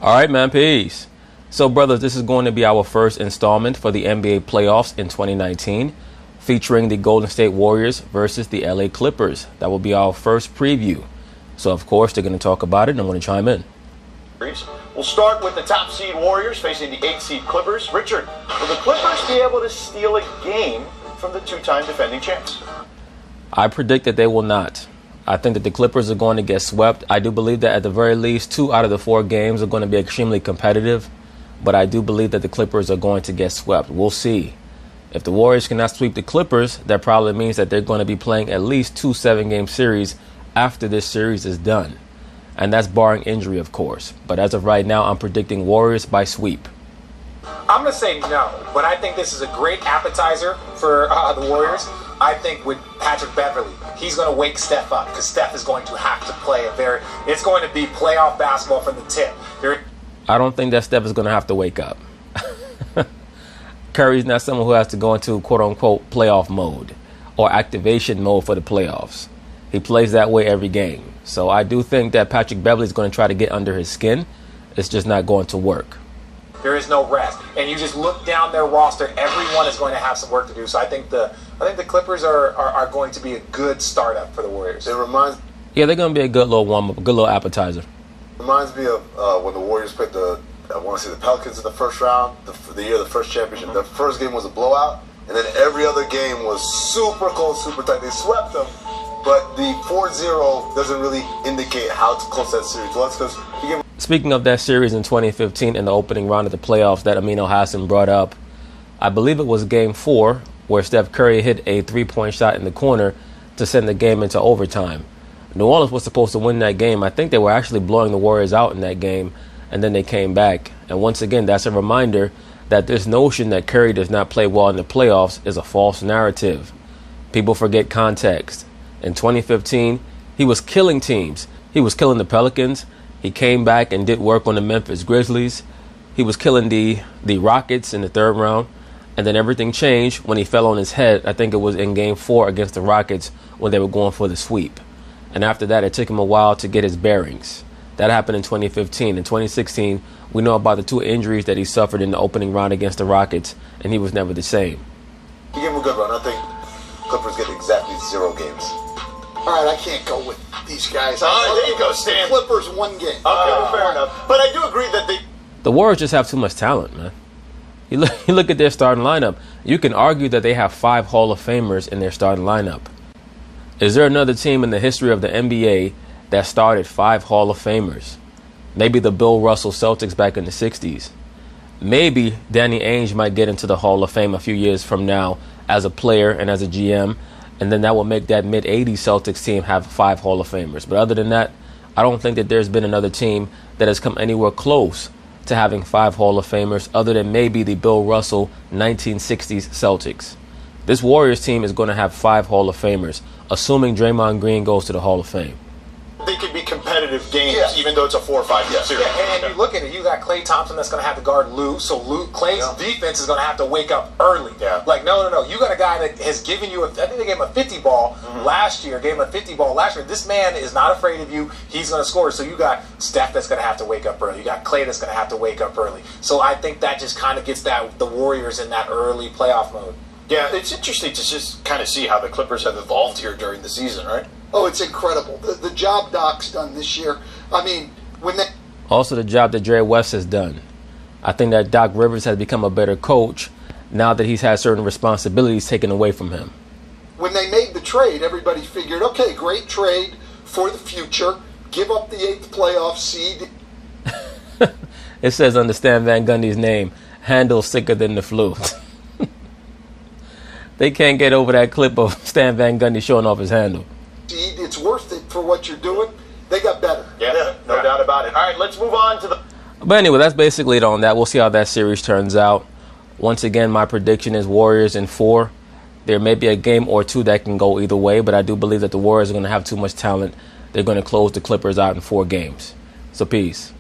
All right, man. Peace. So, brothers, this is going to be our first installment for the NBA playoffs in 2019, featuring the Golden State Warriors versus the LA Clippers. That will be our first preview. So, of course, they're going to talk about it, and I'm going to chime in. We'll start with the top seed Warriors facing the 8th seed Clippers. Richard, will the Clippers be able to steal a game from the two-time defending champs? I predict that they will not. I think that the Clippers are going to get swept. I do believe that at the very least 2 out of the 4 games are going to be extremely competitive, but I do believe that the Clippers are going to get swept. We'll see. If the Warriors cannot sweep the Clippers, that probably means that they're going to be playing at least 2 7-game series after this series is done. And that's barring injury, of course. But as of right now, I'm predicting Warriors by sweep. I'm going to say no, but I think this is a great appetizer for the Warriors. I think with Patrick Beverley, he's going to wake Steph up because Steph is going to have to play it's going to be playoff basketball from the tip. I don't think that Steph is going to have to wake up. Curry's not someone who has to go into quote-unquote playoff mode or activation mode for the playoffs. He plays that way every game. So I do think that Patrick Beverley is going to try to get under his skin. It's just not going to work. There is no rest. And you just look down their roster, everyone is going to have some work to do. So I think the Clippers are going to be a good startup for the Warriors. It reminds they're going to be a good little warm-up, a good little appetizer. Reminds me of when the Warriors played the Pelicans in the first round, the year of the first championship. The first game was a blowout, and then every other game was super close, super tight. They swept them, but the 4-0 doesn't really indicate how close that series was. Speaking of that series in 2015 in the opening round of the playoffs that Amino Hassan brought up, I believe it was Game 4 where Steph Curry hit a 3-point shot in the corner to send the game into overtime. New Orleans was supposed to win that game. I think they were actually blowing the Warriors out in that game, and then they came back. And once again, that's a reminder that this notion that Curry does not play well in the playoffs is a false narrative. People forget context. In 2015, he was killing teams. He was killing the Pelicans. He came back and did work on the Memphis Grizzlies. He was killing the Rockets in the 3rd round. And then everything changed when he fell on his head. I think it was in Game 4 against the Rockets when they were going for the sweep. And after that, it took him a while to get his bearings. That happened in 2015. In 2016, we know about the 2 injuries that he suffered in the opening round against the Rockets, and he was never the same. He gave him a good run. I think Clippers get exactly 0 games. All right, I can't go with these guys. There you go, Stan. Clippers 1 game. Okay, well, fair enough. But I do agree that the Warriors just have too much talent, man. You look at their starting lineup. You can argue that they have 5 Hall of Famers in their starting lineup. Is there another team in the history of the NBA that started 5 Hall of Famers? Maybe the Bill Russell Celtics back in the 60s. Maybe Danny Ainge might get into the Hall of Fame a few years from now as a player and as a GM, and then that will make that mid-'80s Celtics team have 5 Hall of Famers. But other than that, I don't think that there's been another team that has come anywhere close to having 5 Hall of Famers other than maybe the Bill Russell 1960s Celtics. This Warriors team is going to have 5 Hall of Famers, assuming Draymond Green goes to the Hall of Fame. they could be competitive games, even though it's a 4 or 5 game series. Yeah, and you look at it, you got Klay Thompson that's going to have to guard Lou, so Klay's defense is going to have to wake up early. Like, no, you got a guy that has given you, I think they gave him a 50 ball last year, This man is not afraid of you. He's going to score. So you got Steph that's going to have to wake up early. You got Klay that's going to have to wake up early. So I think that just kind of gets the Warriors in that early playoff mode. Yeah, it's interesting to just kind of see how the Clippers have evolved here during the season, right? Oh, it's incredible. The job Doc's done this year. I mean, also the job that Jerry West has done. I think that Doc Rivers has become a better coach now that he's had certain responsibilities taken away from him. When they made the trade, everybody figured, okay, great trade for the future. Give up the 8th playoff seed. It says under Stan Van Gundy's name, handle sicker than the flu. They can't get over that clip of Stan Van Gundy showing off his handle. It's worth it for what you're doing. They got better. Yeah, no doubt about it. All right, let's move on to the... But anyway, that's basically it on that. We'll see how that series turns out. Once again, my prediction is Warriors in 4. There may be a game or two that can go either way, but I do believe that the Warriors are going to have too much talent. They're going to close the Clippers out in 4 games. So peace.